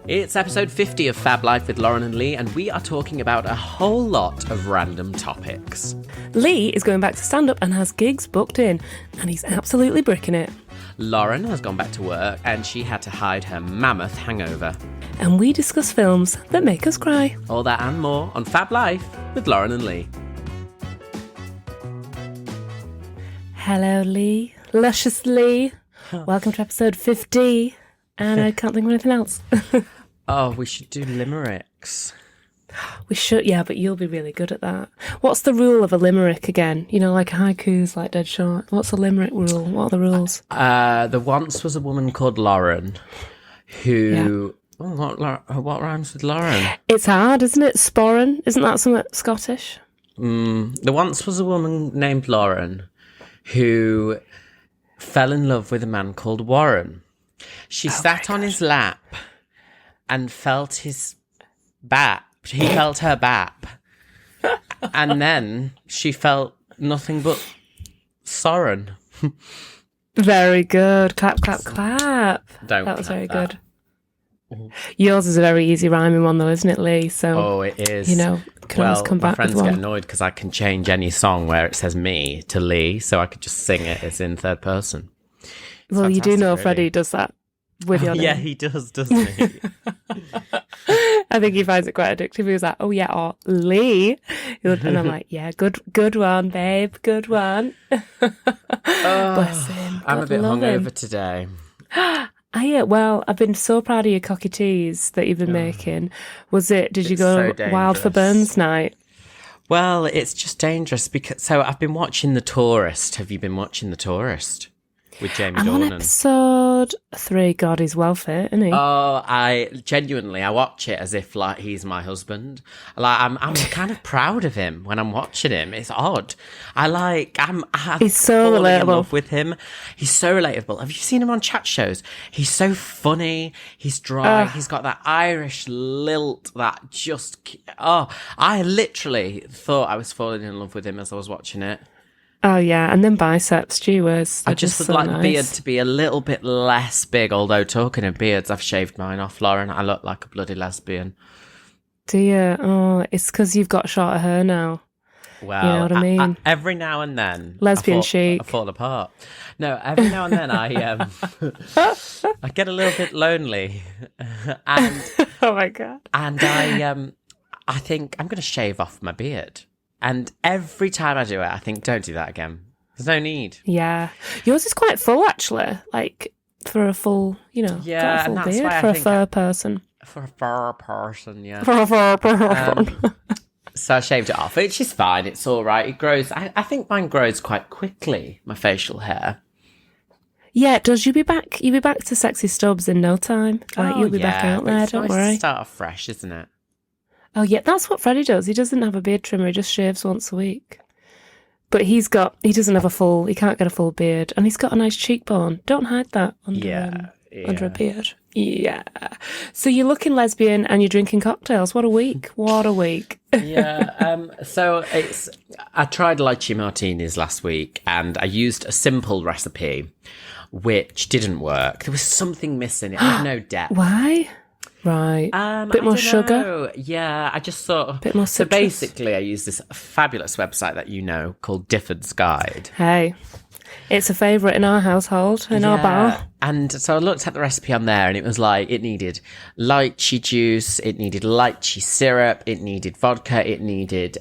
It's episode 50 of Fab Life with Lauren and Lee, and we are talking about a whole lot of random topics. Lee is going back to stand-up and has gigs booked in, and he's absolutely bricking it. Lauren has gone back to work, and she had to hide her mammoth hangover. And we discuss films that make us cry. All that and more on Fab Life with Lauren and Lee. Hello, Lee. Luscious Lee. Welcome to episode 50. And I can't think of anything else. Oh, we should do limericks. We should, yeah, but you'll be really good at that. What's the rule of a limerick again? You know, like haikus, like dead short. What's the limerick rule? What are the rules? There once was a woman called Lauren who... Yeah. Oh, what rhymes with Lauren? It's hard, isn't it? Sporran. Isn't that something Scottish? There once was a woman named Lauren who fell in love with a man called Warren. She sat on his lap and felt his bap. He felt her bap. And then she felt nothing but Soren. Very good. Clap, clap, clap. That was very good. Yours is a very easy rhyming one, though, isn't it, Lee? So, oh, it is. You know, can always come back with one. My friends get annoyed because I can change any song where it says me to Lee, so I could just sing it as in third person. Well, fantastic, you do know really. Freddie does that with your name. Yeah, he does, doesn't he? I think he finds it quite addictive. He was like, oh, yeah, or Lee. And I'm like, yeah, good one, babe, good one. Bless him. I'm a bit hungover today. Well, I've been so proud of your cocky teas that you've been making. Did you go so wild for Burns night? Well, it's just dangerous because, I've been watching The Tourist. Have you been watching The Tourist? With Jamie Dornan. I'm on episode 3. God, he's well fit, isn't he? Oh, I watch it as if like he's my husband. Like I'm kind of proud of him when I'm watching him. It's odd. He's so relatable. In love with him. He's so relatable. Have you seen him on chat shows? He's so funny. He's dry. He's got that Irish lilt that just. Oh, I literally thought I was falling in love with him as I was watching it. Oh, yeah, and then biceps, gee whiz. I just would so like nice. the beard to be a little bit less big, although talking of beards, I've shaved mine off, Lauren. I look like a bloody lesbian. Do you? Oh, it's because you've got shorter hair now. Well, you know what I mean? Every now and then... Lesbian chic. I fall apart. No, every now and then I I get a little bit lonely. And oh, my God. And I think I'm going to shave off my beard. And every time I do it, I think, don't do that again. There's no need. Yeah. Yours is quite full, actually. Like, for a full, yeah, got a full and that's beard why for a fur person. For a fur person, yeah. For a fur person. So I shaved it off, which is fine. It's all right. It grows. I think mine grows quite quickly, my facial hair. Yeah, it does. You'll be back to sexy stubs in no time. Like, you'll be back out there, don't worry. To start off fresh, isn't it? Oh, yeah, that's what Freddie does. He doesn't have a beard trimmer. He just shaves once a week. But he can't get a full beard. And he's got a nice cheekbone. Don't hide that under a beard. Yeah. So you're looking lesbian and you're drinking cocktails. What a week. What a week. Yeah. So I tried lychee martinis last week and I used a simple recipe, which didn't work. There was something missing. It had no depth. Why? Right. Bit more sugar? Yeah, I just thought... Bit more citrus. So basically, I used this fabulous website that you know called Difford's Guide. Hey, it's a favourite in our household, in our bar. And so I looked at the recipe on there and it was like, it needed lychee juice, it needed lychee syrup, it needed vodka, it needed...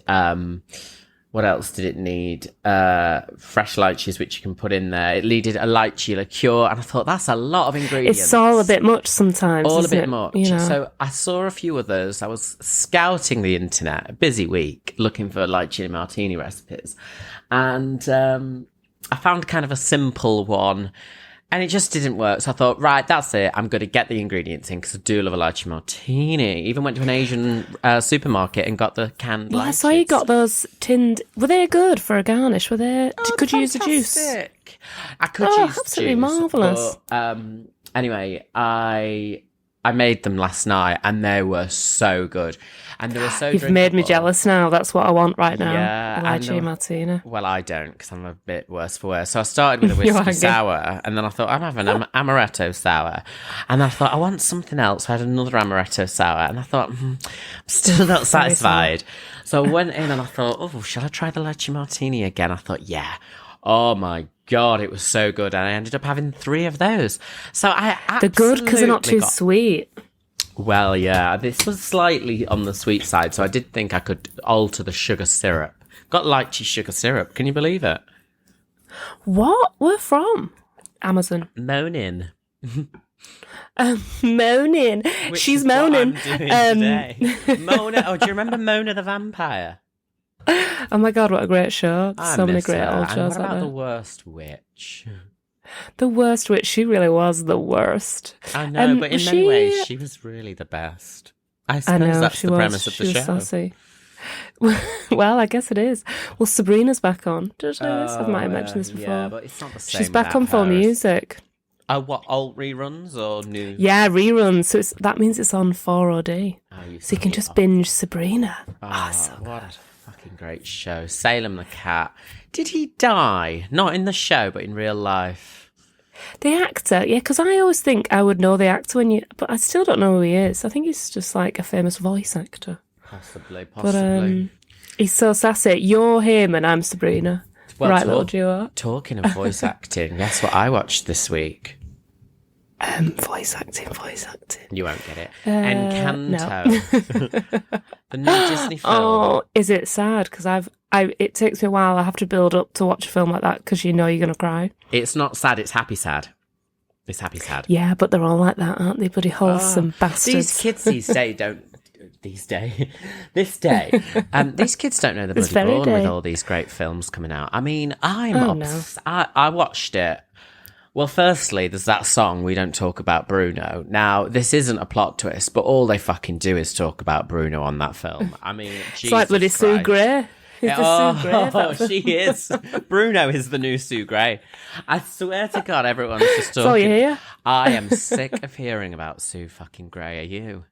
what else did it need? Fresh lychees, which you can put in there. It needed a lychee liqueur. And I thought, that's a lot of ingredients. It's all a bit much sometimes, All a bit it? much. You know. So I saw a few others. I was scouting the internet, a busy week, looking for lychee martini recipes. And I found kind of a simple one. And it just didn't work. So I thought, right, that's it. I'm going to get the ingredients in because I do love a lychee martini. Even went to an Asian supermarket and got the canned lychees. I saw you got those tinned. Were they good for a garnish? Were they? Could you use the juice? I could use absolutely juice. marvellous. But, anyway, I I made them last night and they were so good. And they were so You've made me jealous now. That's what I want right now. Yeah. Lychee martini. Well, I don't because I'm a bit worse for wear. So I started with a whiskey sour and then I thought, I'm having an amaretto sour. And I thought, I want something else. I had another amaretto sour and I thought, I'm still not satisfied. So I went in and I thought, oh, shall I try the lychee martini again? I thought, yeah. Oh, my God, it was so good. And I ended up having 3 of those. So I absolutely they're good because they're not too sweet. Well, yeah, this was slightly on the sweet side, so I did think I could alter the sugar syrup. Got lychee sugar syrup. Can you believe it? What? Where from? Amazon. Moaning. Moaning. She's moaning. What I'm doing today. Mona. Oh, do you remember Mona the Vampire? Oh my God, what a great show. So many great old shows. And what about The Worst Witch? The Worst Witch, she really was the worst. I know, but in many ways, she was really the best. I suppose that's the premise of the show. Sassy. Well, I guess it is. Well, Sabrina's back on. Did you know this? I might have mentioned this before. Yeah, but it's not the same. She's back on Full Music. Oh, what, old reruns or new? Yeah, reruns. So that means it's on 4OD. So you can just binge Sabrina. So what a fucking great show. Salem the Cat. Did he die? Not in the show, but in real life. The actor, yeah, because I always think I would know the actor but I still don't know who he is. I think he's just like a famous voice actor. Possibly. But he's so sassy. You're him and I'm Sabrina. Well, right, little duo. Talking of voice acting, guess what I watched this week? Voice acting. You won't get it. Encanto. No. The new Disney film. Oh, is it sad? Because it takes me a while. I have to build up to watch a film like that because you know you're going to cry. It's not sad, it's happy sad. It's happy sad. Yeah, but they're all like that, aren't they? Bloody wholesome bastards. These kids these days don't... These kids don't know they're bloody born with all these great films coming out. I mean, I watched it. Well, firstly, there's that song, We Don't Talk About Bruno. Now, this isn't a plot twist, but all they fucking do is talk about Bruno on that film. I mean, it's like bloody Sue Gray. Sue Gray, she is. Bruno is the new Sue Gray. I swear to God, everyone's just talking. So you hear? I am sick of hearing about Sue fucking Gray. Are you?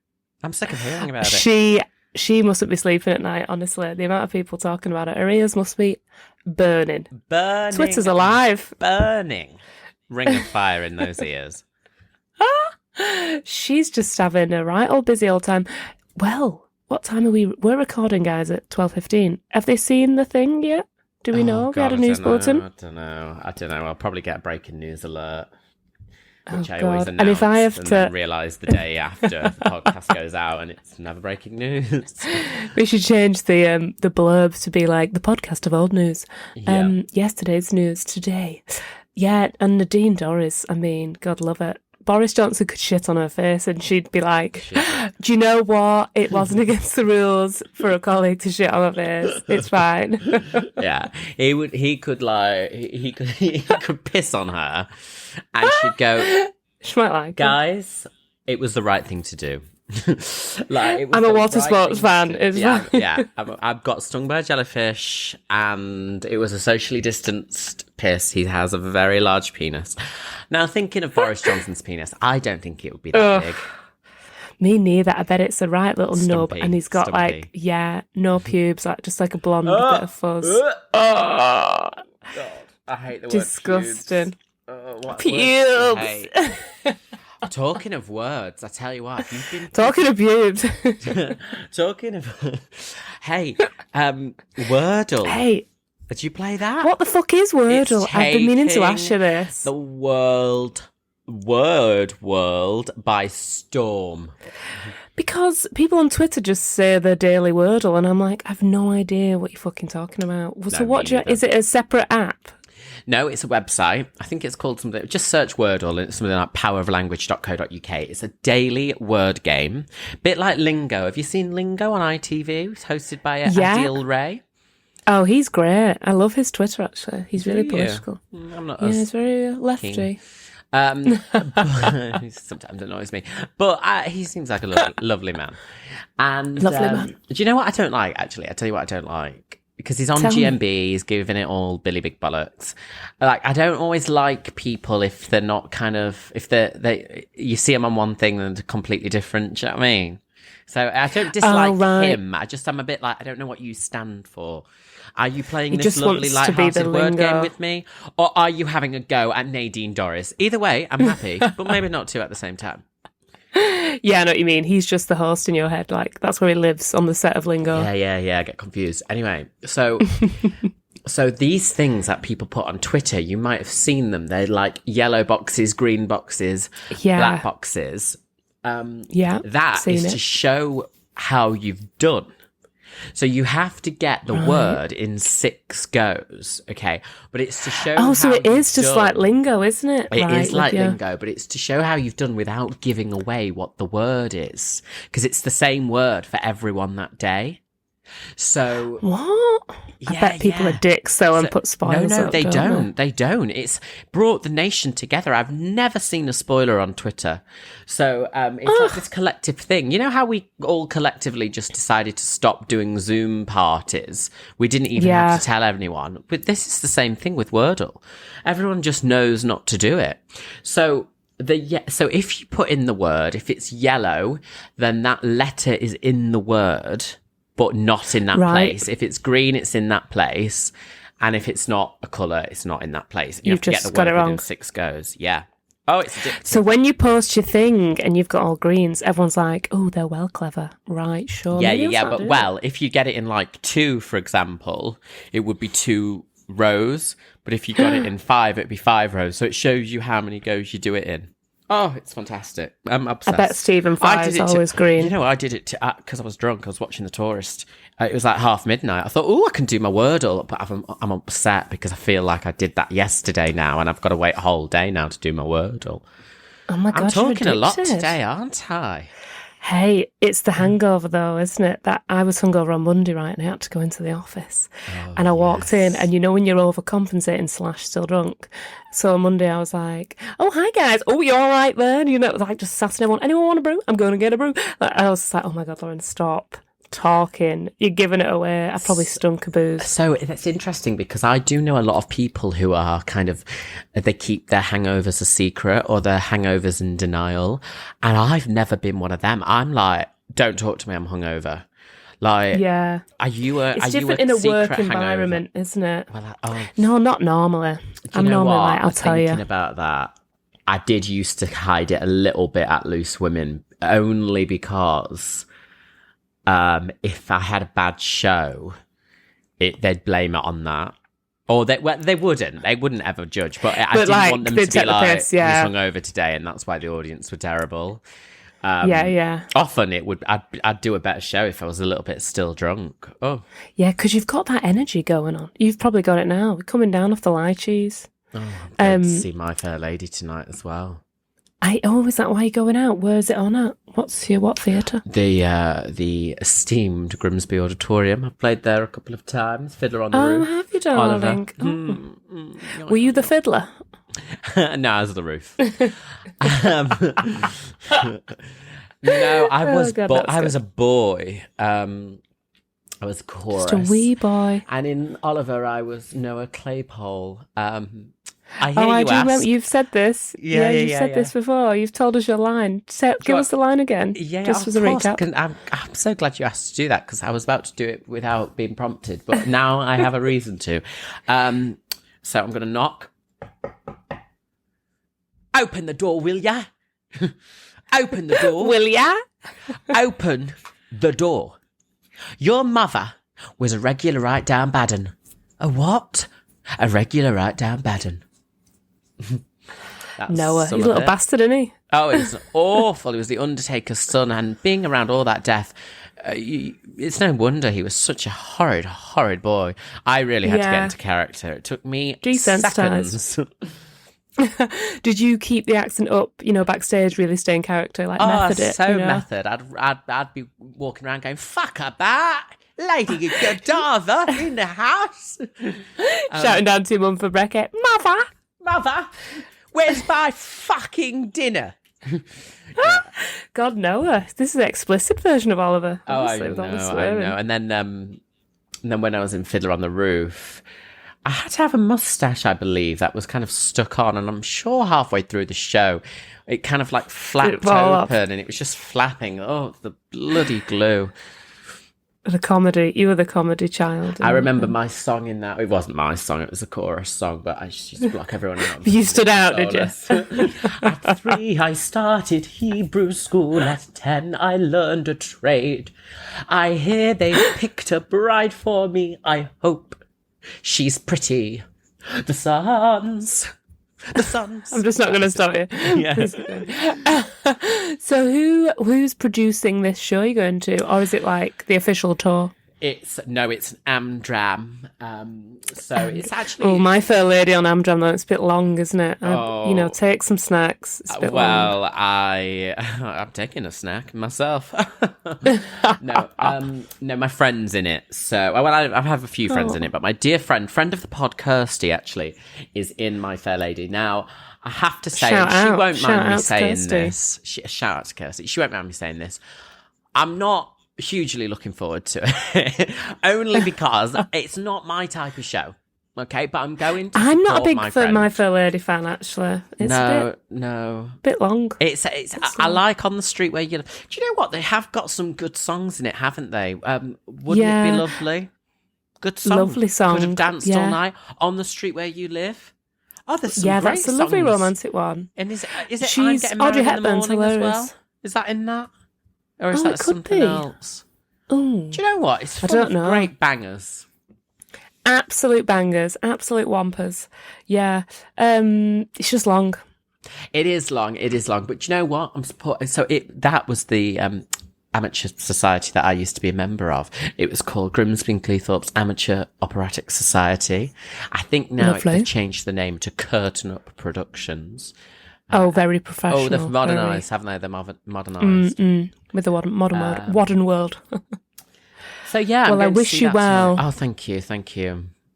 I'm sick of hearing about it. She mustn't be sleeping at night, honestly. The amount of people talking about it. Her ears must be burning. Twitter's alive. Burning. Ring of fire in those ears. She's just having a right old busy old time. Well, what time are we? We're recording, guys, at 12:15. Have they seen the thing yet? Do we know? God, we had a news bulletin? I don't know. I'll probably get a breaking news alert. Which I God. always announce and if I have then realise the day after the podcast goes out and it's never breaking news. We should change the blurb to be like the podcast of old news. Yeah. Yesterday's news today. Yeah, and Nadine Dorries, I mean, God love it. Boris Johnson could shit on her face and she'd be like, do you know what? It wasn't against the rules for a colleague to shit on her face. It's fine. Yeah. He could piss on her and she'd go, she might like guys, it was the right thing to do. I'm a water sports fan. I've got stung by a jellyfish and it was a socially distanced piss. He has a very large penis. Now, thinking of Boris Johnson's penis, I don't think it would be that big. Me neither. I bet it's a right little nub Stumpy, and he's got no pubes, like just like a blonde bit of fuzz. God, I hate the word disgusting. Pubes. Talking of words, I tell you what, you've been talking of pubes. Talking of Wordle. Hey, did you play that? What the fuck is Wordle? I've been meaning to ask you this. The word world by storm. Because people on Twitter just say their daily Wordle, and I'm like, I've no idea what you're fucking talking about. So what is it? A separate app? No, it's a website. I think it's called something. Just search Wordle and it's something like poweroflanguage.co.uk. It's a daily word game. Bit like Lingo. Have you seen Lingo on ITV? It's hosted by Adil Ray. Oh, he's great. I love his Twitter, actually. He's really political. I'm not he's very lefty. He sometimes annoys me. But he seems like a lovely man. And lovely man. Do you know what I don't like, actually? I tell you what I don't like. because he's on GMB, he's giving it all Billy Big Bollocks. Like, I don't always like people if they're not kind of, if they you see them on one thing and they're completely different. Do you know what I mean? So I don't dislike him. I'm a bit like, I don't know what you stand for. Are you playing this lovely light-hearted word game with me? Or are you having a go at Nadine Dorris? Either way, I'm happy, but maybe not two at the same time. Yeah, I know what you mean. He's just the host in your head. Like, that's where he lives, on the set of Lingo. Yeah, I get confused. Anyway, so these things that people put on Twitter, you might have seen them. They're like yellow boxes, green boxes, black boxes. That is to show how you've done. So you have to get the word in 6 goes, okay? But it's to show how so it is just done. like lingo, isn't it? It is like lingo, but it's to show how you've done without giving away what the word is. Because it's the same word for everyone that day. So what? I bet people are dicks though and put spoilers. No, they don't. They don't. It's brought the nation together. I've never seen a spoiler on Twitter. So it's like this collective thing. You know how we all collectively just decided to stop doing Zoom parties? We didn't even have to tell anyone. But this is the same thing with Wordle. Everyone just knows not to do it. So if you put in the word, if it's yellow, then that letter is in the word, but not in that place. If it's green, it's in that place. And if it's not a colour, it's not in that place. You have to get the word within 6 goes. Yeah. Oh, it's addictive. So when you post your thing and you've got all greens, everyone's like, oh, they're well clever. Right, sure. Yeah. But if you get it in like 2, for example, it would be 2 rows. But if you got it in 5, it'd be 5 rows. So it shows you how many goes you do it in. Oh, it's fantastic. I'm obsessed. I bet Stephen Fry is always green. You know, I did it because I was drunk. I was watching The Tourist. It was like midnight. I thought, I can do my Wordle. But I'm upset because I feel like I did that yesterday now. And I've got to wait a whole day now to do my Wordle. Oh my God, I'm talking a lot today, aren't I? Hey, it's the hangover though, isn't it? That I was hungover on Monday, right? And I had to go into the office. And I walked in, and you know when you're overcompensating / still drunk. So on Monday I was like, oh, hi guys. Oh, you're all right then? You know, like just sat everyone, anyone want a brew? I'm going to get a brew. Like, I was just like, oh my God, Lauren, stop talking. You're giving it away. I probably stunk a booze. So that's interesting because I do know a lot of people who are kind of, they keep their hangovers a secret or their hangovers in denial. And I've never been one of them. I'm like, don't talk to me, I'm hungover. Like, are you it's different in a work environment, isn't it? Well, no, not normally. I'm normally like, I'll tell you. Thinking about that, I did used to hide it a little bit at Loose Women, only because if I had a bad show, they'd blame it on that. Or they wouldn't ever judge, but I didn't want them to be like, he's hungover today, and that's why the audience were terrible. Often I'd do a better show if I was a little bit still drunk. Oh. Yeah, because you've got that energy going on. You've probably got it now. We're coming down off the lychees. Oh, I'm going to see My Fair Lady tonight as well. Is that why you're going out? Where is it on at? What theatre? The esteemed Grimsby Auditorium. I've played there a couple of times. Fiddler on the Roof. Oh, have you, darling? Were you the fiddler? No, I was the roof. No, I was a boy. I was chorus. Just a wee boy. And in Oliver, I was Noah Claypole. I do remember you've said this. You've said this before. You've told us your line. Give us the line again. Yeah, just as a recap. I'm so glad you asked to do that because I was about to do it without being prompted, but now I have a reason to. So I'm going to knock. Open the door, will ya? Open the door. Will ya? Open the door. Your mother was a regular right down bad 'un. A what? A regular right down bad 'un. Noah, he's a little bastard, isn't he? Oh, it was awful. He was the Undertaker's son, and being around all that death, it's no wonder he was such a horrid, horrid boy. I really had to get into character. It took me seconds. Did you keep the accent up, backstage, really stay in character, method it? Method. I'd be walking around going, fuck her back, Lady Godiva in the house. Shouting down to Mum for Beckett, Mother, where's my fucking dinner? God, Noah, this is an explicit version of Oliver. Oh, I know. And then And then when I was in Fiddler on the Roof, I had to have a mustache, I believe, that was kind of stuck on. And I'm sure halfway through the show, it kind of like flapped open and it was just flapping. Oh, the bloody glue. The comedy. You were the comedy child. I remember my song in that. It wasn't my song. It was a chorus song, but I just used to block everyone out. You stood out, did you? At 3, I started Hebrew school. At 10, I learned a trade. I hear they picked a bride for me. I hope she's pretty. The sons. I'm just not going to stop you. Yeah. So who's producing this show you're going to? Or is it like the official tour? It's an Amdram. So it's actually... Oh, My Fair Lady on Amdram, though. It's a bit long, isn't it? Take some snacks. It's a bit long. I'm taking a snack myself. No, my friend's in it. So, I have a few friends in it, but my dear friend of the pod, Kirsty, actually, is in My Fair Lady. Now, I have to say, she won't mind me saying this. Shout out to Kirsty. She won't mind me saying this. I'm not hugely looking forward to it, only because it's not my type of show. Okay, but I'm going to. I'm not a big My Fair Lady fan, actually. It's no, a bit long. It's I like On the Street Where You Live. Do you know what? They have got some good songs in it, haven't they? Wouldn't it be lovely? Good song. Lovely song. Could have danced all night. On the Street Where You Live. Oh, there's some great that's a lovely romantic one. And is it I'm Getting Married in the Morning as well? Is that in that? Or is that something else? Ooh. Do you know what? It's full of great bangers. Absolute bangers. Absolute whompers. Yeah. It's just long. It is long. But do you know what? That was the amateur society that I used to be a member of. It was called Grimsby and Cleethorpes Amateur Operatic Society. I think now they've changed the name to Curtain Up Productions. Very professional. Oh, they've modernised, haven't they? They're modernised. With the modern world. So, yeah. Well, I wish you well. Oh, thank you.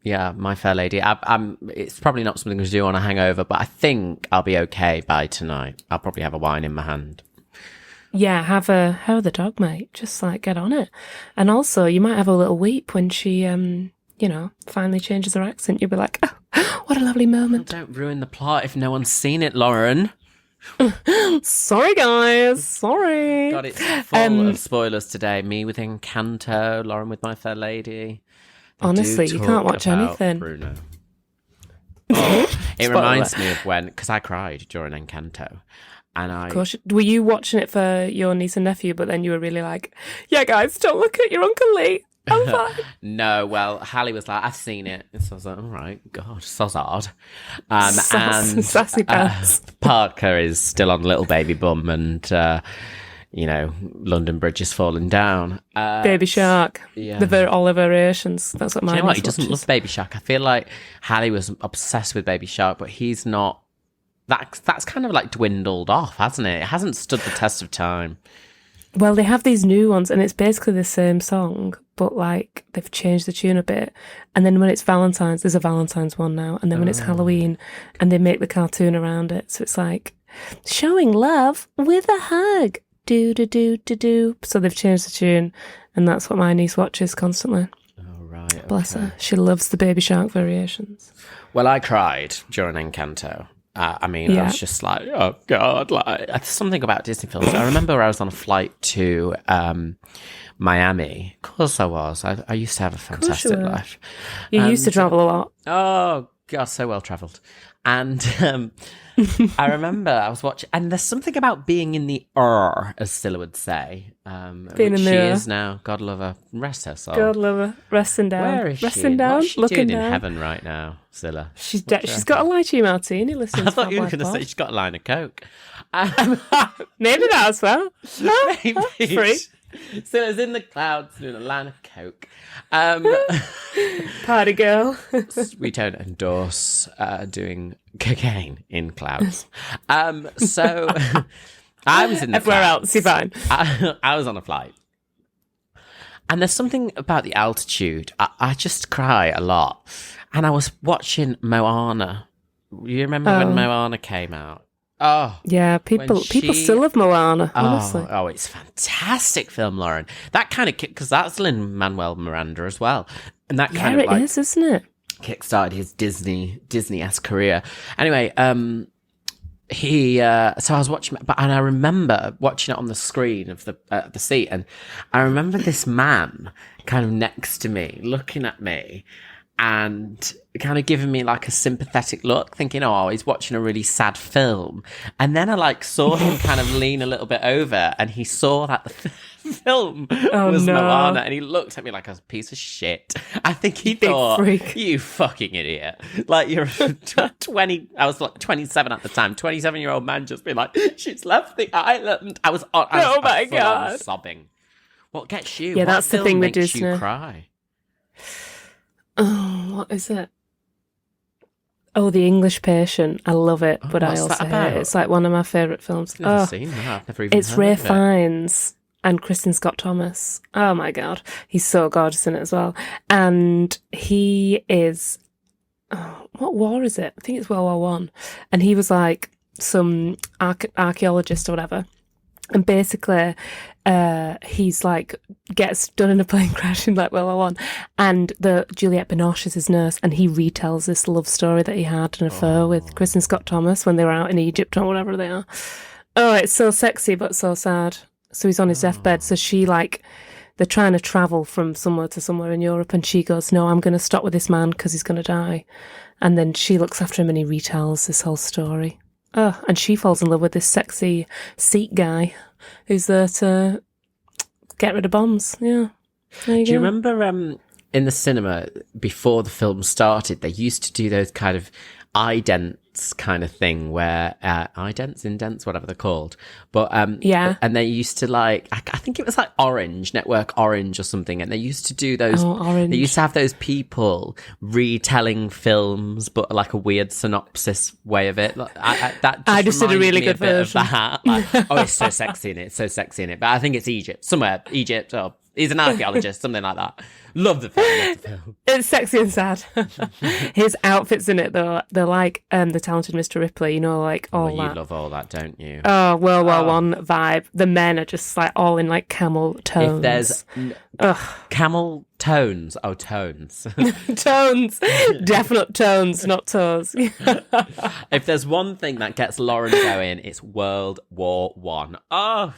Yeah, My Fair Lady. It's probably not something to do on a hangover, but I think I'll be okay by tonight. I'll probably have a wine in my hand. Yeah, have the dog, mate. Just, get on it. And also, you might have a little weep when she, finally changes her accent. You'll be like, oh, what a lovely moment. Don't ruin the plot if no one's seen it, Lauren. Sorry, guys. Sorry. God, it's full of spoilers today. Me with Encanto, Lauren with My Fair Lady. Honestly, you can't watch anything. Bruno. It reminds me of because I cried during Encanto. Of course, were you watching it for your niece and nephew, but then you were really like, yeah, guys, don't look at your Uncle Lee. I'm fine. No, well, Hallie was like, I've seen it. And so I was like, all right, God, so odd. Sassy pants. Parker is still on Little Baby Bum and, London Bridge is falling down. Baby Shark. Yeah. All the variations. That's what my niece He doesn't love Baby Shark. I feel like Hallie was obsessed with Baby Shark, but he's not. That's kind of dwindled off, hasn't it? It hasn't stood the test of time. Well, they have these new ones, and it's basically the same song, but they've changed the tune a bit. And then when it's Valentine's, there's a Valentine's one now. And then when it's Halloween, and they make the cartoon around it, so it's showing love with a hug. Do do do do do. So they've changed the tune, and that's what my niece watches constantly. Oh right, okay. Bless her. She loves the Baby Shark variations. Well, I cried during Encanto. I was just like, oh, God. Something about Disney films. I remember I was on a flight to Miami. Of course I was. I used to have a fantastic life. You used to travel a lot. Oh, God, so well travelled. And I remember I was watching, and there's something about being in the as Scylla would say. Being in the she is now. God love her. Rest her soul. God love her. Resting down. Where is resting she? down. What's she looking doing down. in heaven right now, Scylla? She's got a lychee martini. Listen, I thought you were going to say she's got a line of Coke. Maybe that as well. Maybe. Free. So it's in the clouds doing a line of Coke. Party girl. We don't endorse doing cocaine in clouds. So I was in the everywhere clouds. Else, you're fine. I was on a flight. And there's something about the altitude. I just cry a lot. And I was watching Moana. You remember when Moana came out? Oh, yeah, people still love Moana, honestly. Oh, it's a fantastic film, Lauren. That kind of because that's Lin-Manuel Miranda as well. And that kind of it is, isn't it? Kickstarted his Disney-esque career. Anyway, so I was watching, and I remember watching it on the screen of the seat, and I remember this man kind of next to me, looking at me, and kind of giving me like a sympathetic look, thinking, oh, he's watching a really sad film. And then I like saw him kind of lean a little bit over, and he saw that the film was Moana, and he looked at me like a piece of shit. I think he thought, freak. You fucking idiot. Like, you're 20, I was like 27 at the time, 27-year-old man just being like, she's left the island. I was God, sobbing. What gets you? Yeah, that's the thing with Disney. You cry? Oh, what is it? Oh, The English Patient. I love it, but I also hate it. It's like one of my favourite films. I've never seen that. I've never even It's Ralph Fiennes and Kristen Scott Thomas. Oh my God. He's so gorgeous in it as well. And he is... Oh, what war is it? I think it's World War One. And he was like some archaeologist or whatever. And basically, he's like, gets done in a plane crash in like World War One, and Juliette Binoche is his nurse, and he retells this love story that he had an affair with Kristen Scott Thomas when they were out in Egypt or whatever they are. Oh, it's so sexy but so sad. So he's on his deathbed. So she they're trying to travel from somewhere to somewhere in Europe, and she goes, no, I'm going to stop with this man because he's going to die. And then she looks after him and he retells this whole story. Oh, and she falls in love with this sexy Sikh guy who's there to get rid of bombs. Yeah. Do you remember in the cinema, before the film started, they used to do those kind of idents kind of thing where idents, indents, whatever they're called. But yeah. And they used to like, I think it was like Orange, Network Orange or something, and they used to do those. Oh, Orange. They used to have those people retelling films, but like a weird synopsis way of it. Like, I just did a really good version of that. Like, oh, it's so sexy in it. It's so sexy in it. But I think it's Egypt, or he's an archaeologist, something like that. Love the film. It's sexy and sad. His outfits in it, though, they're like the Talented Mr. Ripley, like all that. You love all that, don't you? Oh, World War One vibe. The men are just like all in like camel tones. If there's camel tones, tones. Tones. Definite tones, not toes. If there's one thing that gets Lauren going, it's World War One. Oh,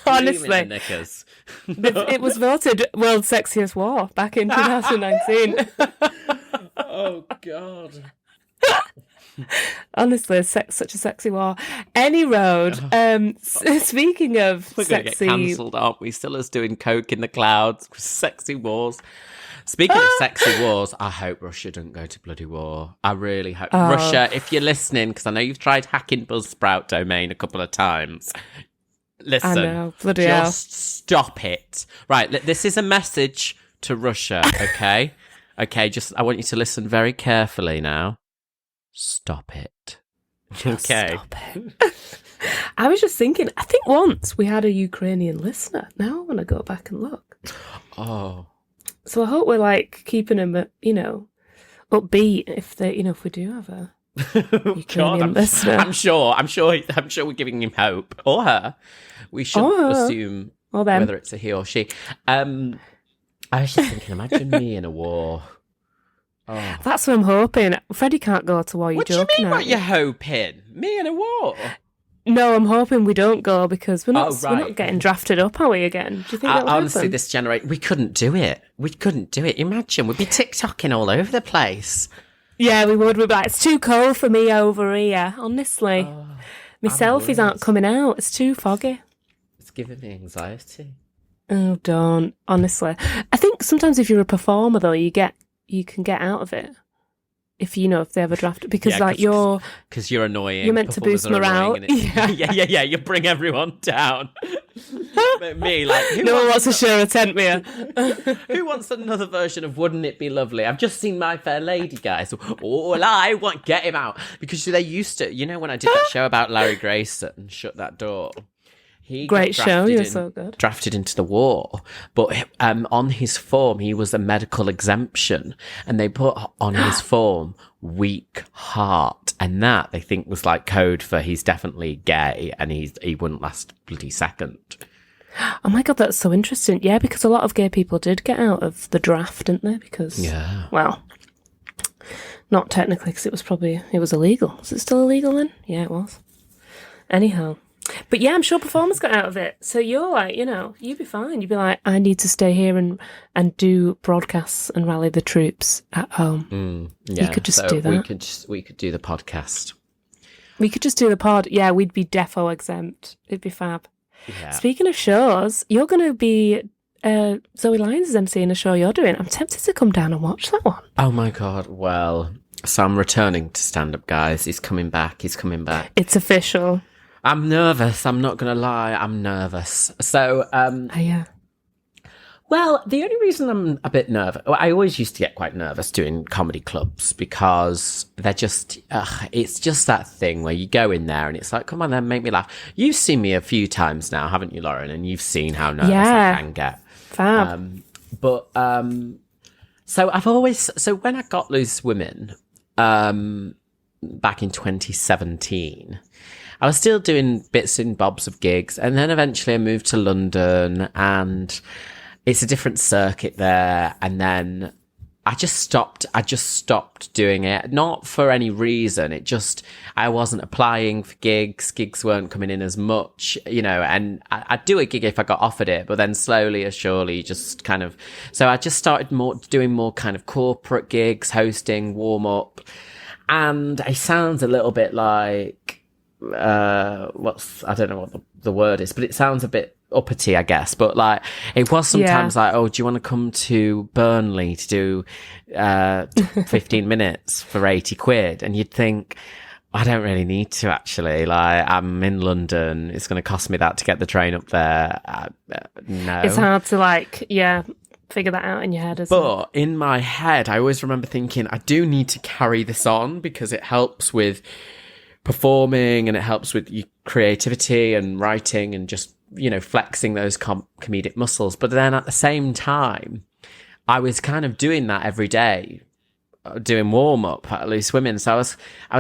honestly. Knickers. It was voted World's Sexiest War back in 2019. Oh, God. Honestly, such a sexy war. Any road. Speaking of We're sexy... going to get cancelled, aren't we? Still us doing coke in the clouds. Sexy wars. Speaking of sexy wars, I hope Russia doesn't go to bloody war. I really hope. Russia, if you're listening, because I know you've tried hacking Buzzsprout domain a couple of times. Listen, I know, bloody just stop it. Right, this is a message to Russia, okay? Okay, I want you to listen very carefully now. Stop it. Okay. Stop it. I was just thinking, I think once we had a Ukrainian listener. Now I want to go back and look. Oh. So I hope we're like keeping him, upbeat if we do have a Ukrainian listener. I'm sure we're giving him hope, or her. We should assume whether it's a he or she. I was just thinking, imagine me in a war. Oh. That's what I'm hoping. Freddie can't go to war. What do you mean? What you're hoping? Me in a war? No, I'm hoping we don't go because we're not getting drafted up, are we, again? Do you think that'll honestly, happen? this generation, we couldn't do it. Imagine, we'd be TikToking all over the place. Yeah, we would. We'd be like, it's too cold for me over here, honestly. My selfies aren't coming out. It's too foggy. It's giving me anxiety. Oh, don't. Honestly. I think sometimes if you're a performer, though, you can get out of it. If they ever draft it, because because you're annoying. You're meant to boost morale. Yeah. You bring everyone down. But me, like, no one wants to share a tent with you. Who wants another version of "Wouldn't It Be Lovely"? I've just seen My Fair Lady, guys. All I want, get him out, because they used to. When I did that show about Larry Grayson, Shut That Door. Great show, you're so good. Drafted into the war, but on his form he was a medical exemption, and they put on his form weak heart, and that they think was like code for he's definitely gay and he wouldn't last bloody second. Oh my God, that's so interesting. Yeah, because a lot of gay people did get out of the draft, didn't they? Because, well, not technically, because it was illegal. Was it still illegal then? Yeah, it was. Anyhow. But yeah, I'm sure performers got out of it. So you're like, you'd be fine. You'd be like, I need to stay here and do broadcasts and rally the troops at home. You could just do that. We could do the podcast. We could just do the pod. Yeah, we'd be defo exempt. It'd be fab. Yeah. Speaking of shows, you're going to be Zoe Lyons' emceeing a show you're doing. I'm tempted to come down and watch that one. Oh my God. Well, so I'm returning to stand-up, guys. He's coming back. It's official. I'm nervous. I'm not going to lie. I'm nervous. So, yeah. Well, the only reason I'm a bit nervous, I always used to get quite nervous doing comedy clubs because they're just, it's just that thing where you go in there and it's like, come on then, make me laugh. You've seen me a few times now, haven't you, Lauren? And you've seen how nervous I can get. Fab. So when I got Loose Women, back in 2017, I was still doing bits and bobs of gigs. And then eventually I moved to London and it's a different circuit there. And then I just stopped doing it. Not for any reason. I wasn't applying for gigs. Gigs weren't coming in as much, and I'd do a gig if I got offered it, but then slowly or surely just kind of, so I just started doing more kind of corporate gigs, hosting, warm up. And it sounds a little bit like, I don't know what the word is, but it sounds a bit uppity, I guess. But like, it was sometimes like, oh, do you want to come to Burnley to do 15 minutes for 80 quid? And you'd think, I don't really need to actually. Like, I'm in London. It's going to cost me that to get the train up there. No. It's hard to figure that out in your head, isn't it? But in my head, I always remember thinking, I do need to carry this on because it helps with performing and it helps with your creativity and writing and just, flexing those comedic muscles. But then at the same time, I was kind of doing that every day, doing warm up at Loose Women. So I was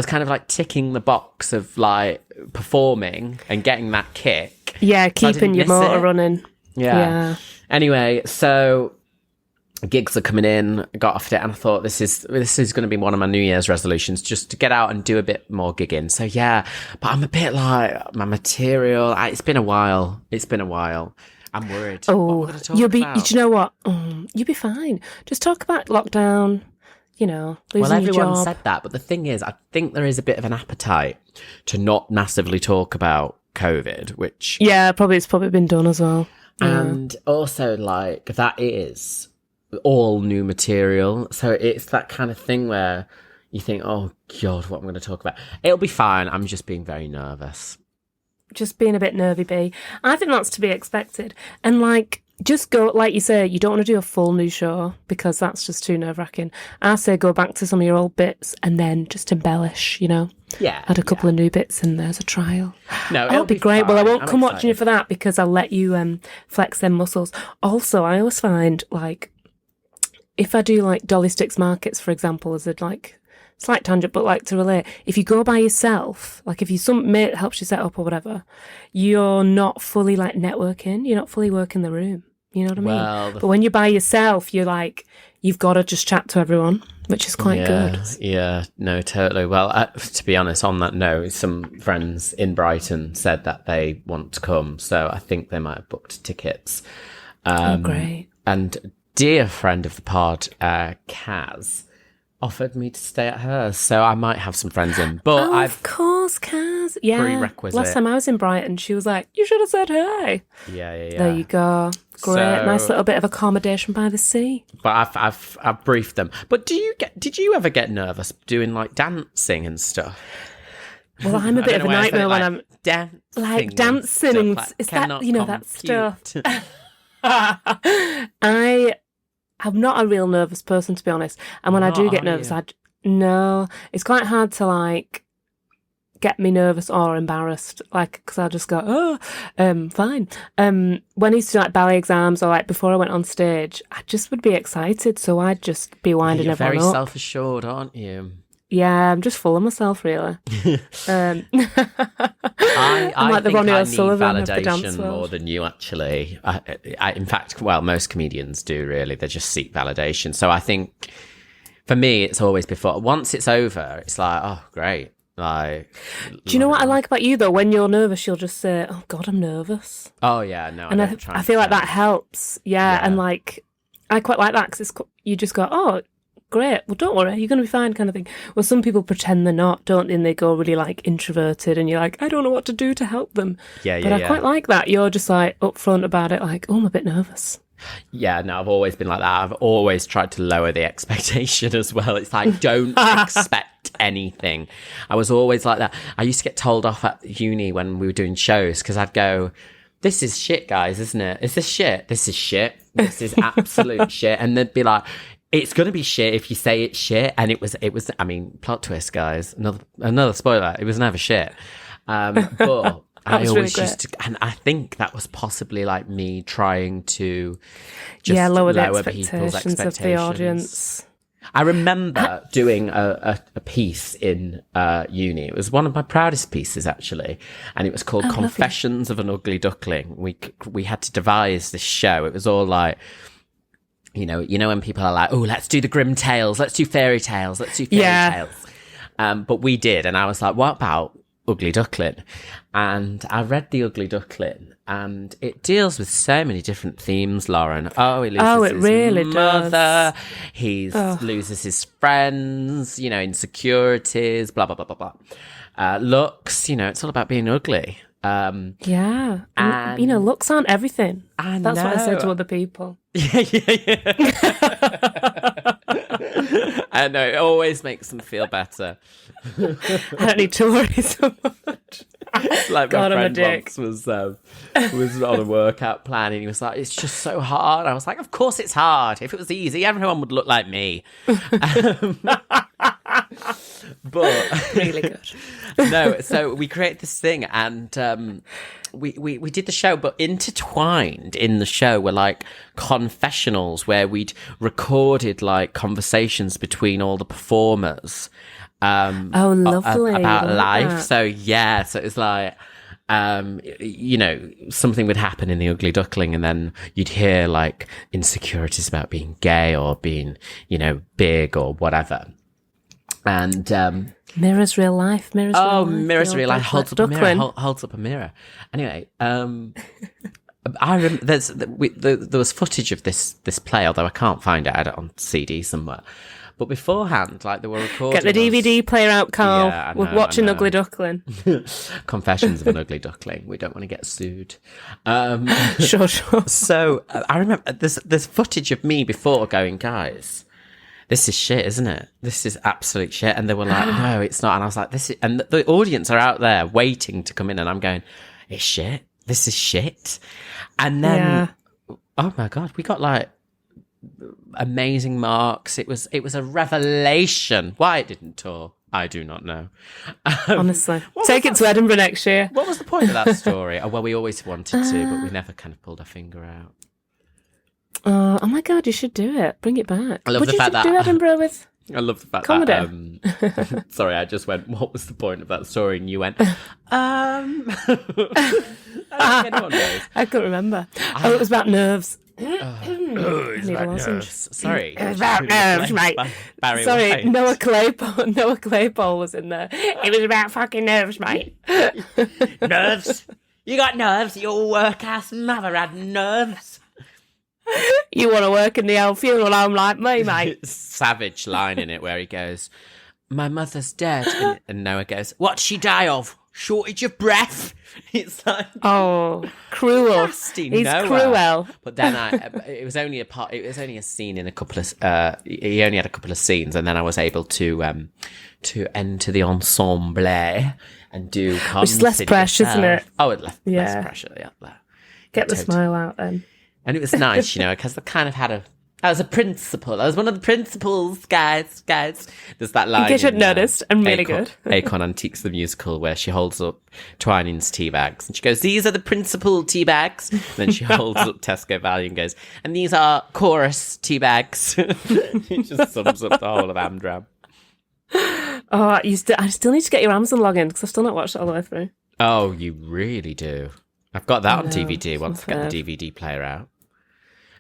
kind of like ticking the box of like performing and getting that kick. Yeah, keeping your motor running. Yeah. Anyway, so gigs are coming in. I got offered it, and I thought this is going to be one of my New Year's resolutions, just to get out and do a bit more gigging. So yeah, but I'm a bit like my material. It's been a while. I'm worried. Oh, you'll be. Do you know what? You'll be fine. Just talk about lockdown. Losing your job. Everyone said that, but the thing is, I think there is a bit of an appetite to not massively talk about COVID, which it's probably been done as well. And also, like, that is all new material. So it's that kind of thing where you think, oh, God, what I'm going to talk about. It'll be fine. I'm just being very nervous. Just being a bit nervy, bee. I think that's to be expected. And, like, just go, like you say, you don't want to do a full new show because that's just too nerve-wracking. I say go back to some of your old bits and then just embellish, Yeah. Add a couple of new bits and there's a trial. No, it'll be great. Fine. Well, I won't come watching you for that because I'll let you flex them muscles. Also, I always find, like, if I do, like, Dolly Sticks Markets, for example, as a, like, slight tangent, but, like, to relate, if you go by yourself, like, if some mate helps you set up or whatever, you're not fully, like, networking. You're not fully working the room. You know what I mean? But when you're by yourself, you're, like, you've got to just chat to everyone, which is quite good. Yeah, no, totally. Well, to be honest, on that note, some friends in Brighton said that they want to come, so I think they might have booked tickets. Oh, great. And dear friend of the pod, Kaz, offered me to stay at hers, so I might have some friends in. But of course, Kaz. Yeah. Prerequisite. Last time I was in Brighton, she was like, "You should have said hey." Yeah. There you go. Great, nice little bit of accommodation by the sea. But I've briefed them. But did you ever get nervous doing like dancing and stuff? Well, I'm a bit of a nightmare when I'm dancing. Like dancing and is that that stuff. I'm not a real nervous person, to be honest. And when I do get nervous, it's quite hard to like get me nervous or embarrassed, like, because I'll just go, fine. When I used to do like ballet exams or like before I went on stage, I just would be excited, so I'd just be winding everyone up. You're very self-assured, aren't you? Yeah, I'm just full of myself, really. I like the think Ronnie I need O'Sullivan of the dance validation world. more than you, actually. In fact, well, most comedians do, really. They just seek validation. So I think, for me, it's always before. Once it's over, it's like, oh, great. Like, do you know what I like about you, though? When you're nervous, you'll just say, oh, God, I'm nervous. Oh, yeah, no, and I feel like that helps. Yeah, and like, I quite like that because you just go, oh, great, well, don't worry, you're going to be fine, kind of thing. Well, some people pretend they're not, don't they? And they go really like introverted and you're like, I don't know what to do to help them. But I quite like that. You're just like upfront about it, like, oh, I'm a bit nervous. Yeah, no, I've always been like that. I've always tried to lower the expectation as well. It's like, don't expect anything. I was always like that. I used to get told off at uni when we were doing shows because I'd go, this is shit, guys, isn't it? Is this shit? This is shit. This is absolute shit. And they'd be like, it's going to be shit if you say it's shit. And it was, I mean, plot twist, guys. Another spoiler. It was never shit. But I always used to, and I think that was possibly like me trying to just lower people's expectations of the audience. I remember doing a piece in uni. It was one of my proudest pieces, actually, and it was called Confessions of an Ugly Duckling. We had to devise this show. It was all like, you know when people are like, oh, let's do the grim tales, let's do fairy tales, let's do fairy tales. But we did, and I was like, what about Ugly Duckling? And I read The Ugly Duckling, and it deals with so many different themes, Lauren. Oh, he loses his mother, he loses his friends, insecurities, blah, blah, blah, blah, blah. Looks, it's all about being ugly. And looks aren't everything. That's what I said to other people. Yeah. I know, it always makes them feel better. I don't need to worry so much. Like God, my friend once was on a workout plan and he was like, it's just so hard. I was like, of course it's hard. If it was easy, everyone would look like me. But really good. No, so we created this thing and we did the show, but intertwined in the show were like confessionals where we'd recorded like conversations between all the performers. Lovely. About life. That. So it was like, something would happen in The Ugly Duckling and then you'd hear like insecurities about being gay or being, big or whatever. And mirrors real life. Mirrors real life holds up a mirror. Holds up a mirror. Anyway, I remember there was footage of this play, although I can't find it. I had it on CD somewhere. But beforehand, like they were recording. Get the DVD player out, Carl. Yeah, we're watching Ugly Duckling. Confessions of an Ugly Duckling. We don't want to get sued. Sure. So I remember there's footage of me before going, guys, this is shit, isn't it? This is absolute shit. And they were like, no, it's not. And I was like, this is, and the audience are out there waiting to come in. And I'm going, it's shit. This is shit. And then, oh my God, we got like amazing marks. It was a revelation. Why it didn't tour, I do not know. Honestly, take it to Edinburgh next year. What was the point of that story? Well, we always wanted to, but we never kind of pulled our finger out. Oh my God, you should do it. Bring it back. I love the fact that do Edinburgh with. I love the fact comedy. That. Sorry, I just went, what was the point of that story? And you went, I don't think anyone knows. I couldn't remember. It was about nerves. It's about nerves. Sorry. It was about nerves, mate. Sorry, White. Noah Claypole was in there. It was about fucking nerves, mate. Nerves? You got nerves? Your work-ass mother had nerves. You want to work in the old funeral home like me, mate? Savage line in it where he goes, my mother's dead. And Noah goes, what'd she die of? Shortage of breath. It's like, oh, cruel. Nasty He's Noah. cruel. But then it was only a scene in a couple of. He only had a couple of scenes, and then I was able to enter the ensemble and do. Which is less pressure, isn't it? Oh, it left less pressure. Yeah, get the smile out then. And it was nice, because I kind of had I was a principal. I was one of the principals, guys. There's that line. In case you'd noticed, I'm really good. Acorn Antiques, the musical, where she holds up Twining's tea bags. And she goes, these are the principal tea bags. And then she holds up Tesco Value and goes, and these are chorus tea bags. It just sums up the whole of Amdram. Oh, I still need to get your Amazon login because I've still not watched it all the way through. Oh, you really do. I've got that on DVD once I get the DVD player out.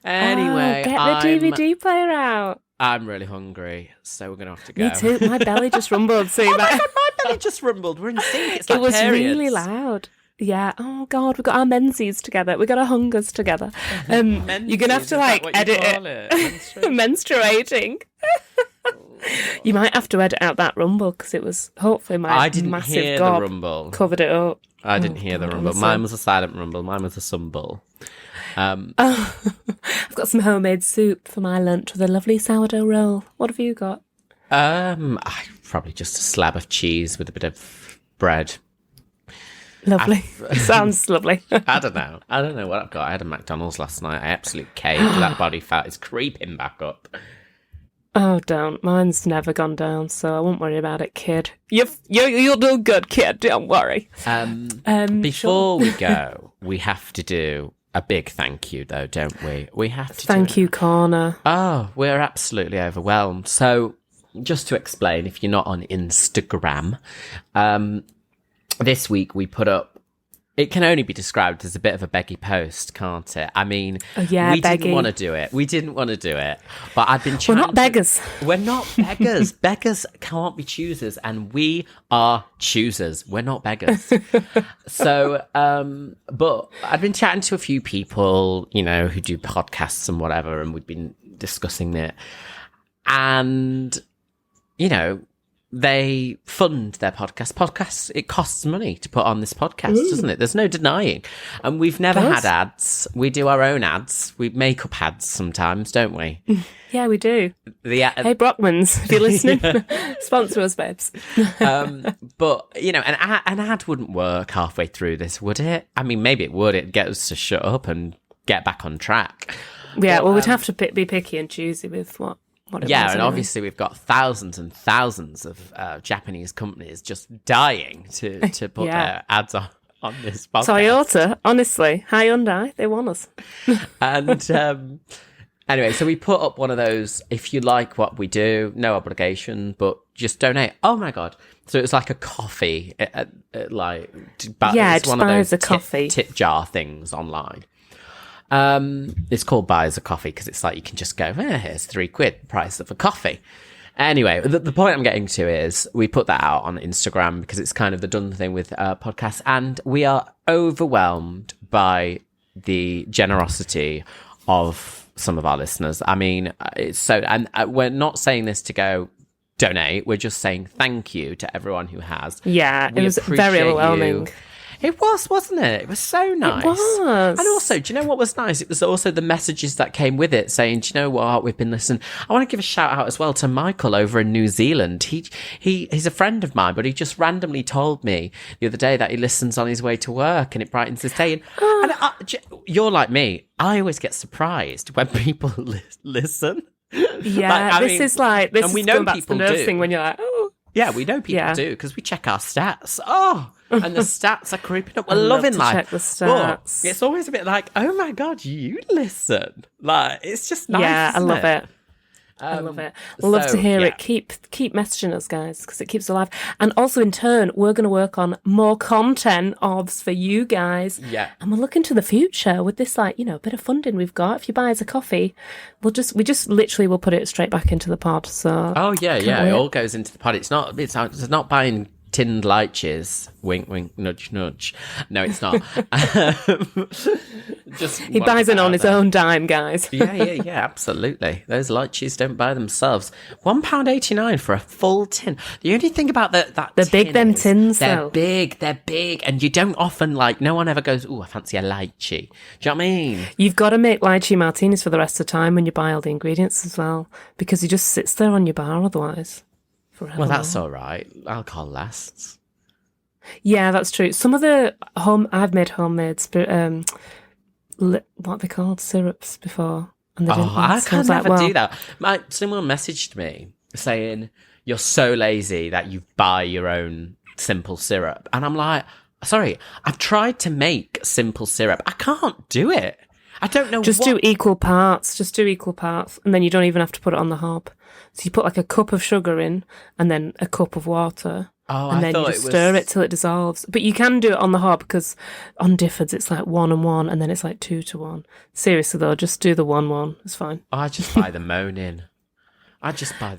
Anyway, get the DVD player out. I'm really hungry, so we're going to have to go. Me too. My belly just rumbled. See that? My God, my belly just rumbled. We're in sync. It's like it was periods. Really loud. Yeah. Oh God, we got our menses together. We got our hungers together. You're gonna have to edit it. Menstruating. You might have to edit out that rumble because it was hopefully my massive gob the rumble. Covered it up. I didn't hear the rumble. Mine was a silent rumble. Mine was a sumble. I've got some homemade soup for my lunch with a lovely sourdough roll. What have you got? Probably just a slab of cheese with a bit of bread. Lovely. Sounds lovely. I don't know what I've got. I had a McDonald's last night. I absolutely caved. That body fat is creeping back up. Oh, don't. Mine's never gone down, so I won't worry about it, kid. You'll do good, kid. Don't worry. Before we go, we have to do a big thank you, though, don't we? We have to Thank you, corner. Oh, we're absolutely overwhelmed. So, just to explain, if you're not on Instagram, this week we put up, it can only be described as a bit of a beggy post, can't it? I mean, we didn't want to do it. But I've been We're not beggars. We're not beggars. Beggars can't be choosers, and we are choosers. We're not beggars. So, but I've been chatting to a few people, who do podcasts and whatever, and we've been discussing it. And, they fund their podcasts. It costs money to put on this podcast, doesn't it? There's no denying. And we've never had ads. We do our own ads. We make up ads sometimes, don't we? Yeah, we do. Hey, Brockmans, if you're listening, sponsor us, babes. But, an ad wouldn't work halfway through this, would it? I mean, maybe it would. It'd get us to shut up and get back on track. Yeah, well, we'd have to be picky and choosy with what yeah, and obviously we've got thousands and thousands of Japanese companies just dying to put their ads on this podcast. Toyota, honestly, Hyundai, they want us. And anyway, so we put up one of those, if you like what we do, no obligation, but just donate. Oh my God. So it's like a coffee, it's one of those coffee tip jar things online. It's called Buy as a Coffee because it's like you can just go, here's £3, price of a coffee. Anyway, the point I'm getting to is we put that out on Instagram because it's kind of the done thing with podcasts, and we are overwhelmed by the generosity of some of our listeners. I mean, it's so, and we're not saying this to go donate. We're just saying thank you to everyone who has. Yeah, it was very overwhelming. It was, wasn't it? It was so nice. It was. And also, do you know what was nice? It was also the messages that came with it saying, do you know what? We've been listening. I want to give a shout out as well to Michael over in New Zealand. He's a friend of mine, but he just randomly told me the other day that he listens on his way to work and it brightens his day. And you're like me. I always get surprised when people listen. Yeah, this is and we know going back people to the nursing when you're like, oh. Yeah, we know people do because we check our stats. Oh, and the stats are creeping up. We're loving life. Check the stats. But it's always a bit like, oh my God, you listen. Like, it's just nice. Yeah, I love it. I love it. We'll love to hear it. Keep messaging us, guys, because it keeps alive. And also, in turn, we're going to work on more content for you guys. Yeah. And we'll look into the future with this, bit of funding we've got. If you buy us a coffee, we just literally will put it straight back into the pod. So. Oh yeah. It all goes into the pod. It's not buying tinned lychees. Wink, wink, nudge, nudge. No, it's not. He buys it on his own dime, guys. Yeah, absolutely. Those lychees don't buy themselves. £1.89 for a full tin. The only thing about that they're big, them tins, they're big, and you don't often no one ever goes, oh, I fancy a lychee. Do you know what I mean? You've got to make lychee martinis for the rest of the time when you buy all the ingredients as well, because he just sits there on your bar otherwise. Well, that's all right. Alcohol lasts. Yeah, that's true. Some of the I've made homemade what are they called, syrups before, and they didn't last. I can never do that. Someone messaged me saying you're so lazy that you buy your own simple syrup, and I'm like, sorry, I've tried to make simple syrup. I can't do it. I don't know. Do equal parts. Just do equal parts, and then you don't even have to put it on the hob. So you put a cup of sugar in, and then a cup of water, Oh, and then you just stir it till it dissolves. But you can do it on the hob, because on Difford's it's like 1 and 1, and then it's like 2 to 1. Seriously though, just do the 1-1. It's fine. Oh, I just buy the moaning.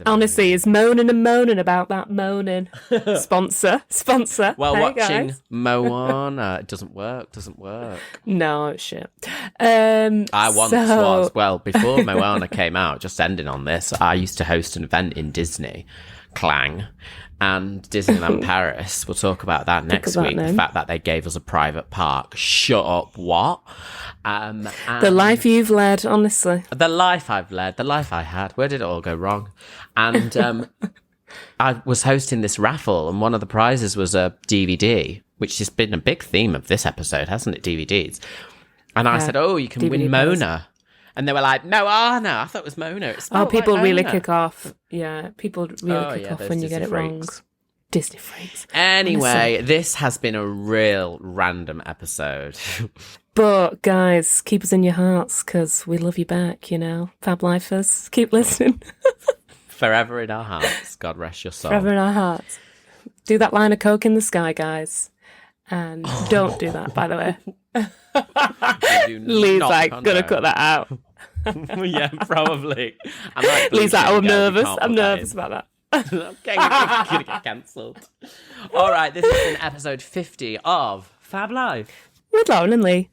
Honestly, he's moaning and moaning about that moaning. Sponsor. Well, hey, watching guys. Moana, it doesn't work. No, it's shit. I once was, well, before Moana came out, just ending on this, I used to host an event in Disney, Clang, and Disneyland Paris. We'll talk about that next week. The fact that they gave us a private park. Shut up, what? The life you've led, honestly. The life I've led, the life I had. Where did it all go wrong? And I was hosting this raffle, and one of the prizes was a DVD, which has been a big theme of this episode, hasn't it? DVDs. And I said, you can DVD win Mona. And they were like, Moana. I thought it was Mona. It's people like really Mona. kick off. Yeah, people really kick off when you get it wrong. Disney freaks. Anyway, this has been a real random episode. But guys, keep us in your hearts, because we love you back, Fab Lifers. Keep listening. Forever in our hearts. God rest your soul. Forever in our hearts. Do that line of coke in the sky, guys. And don't do that, by the way. Lee's like, gonna cut that out. Yeah, probably. Lee's like, I'm nervous. I'm nervous about that. I'm gonna get cancelled. All right, this has been episode 50 of Fab Life with Lauren and Lee.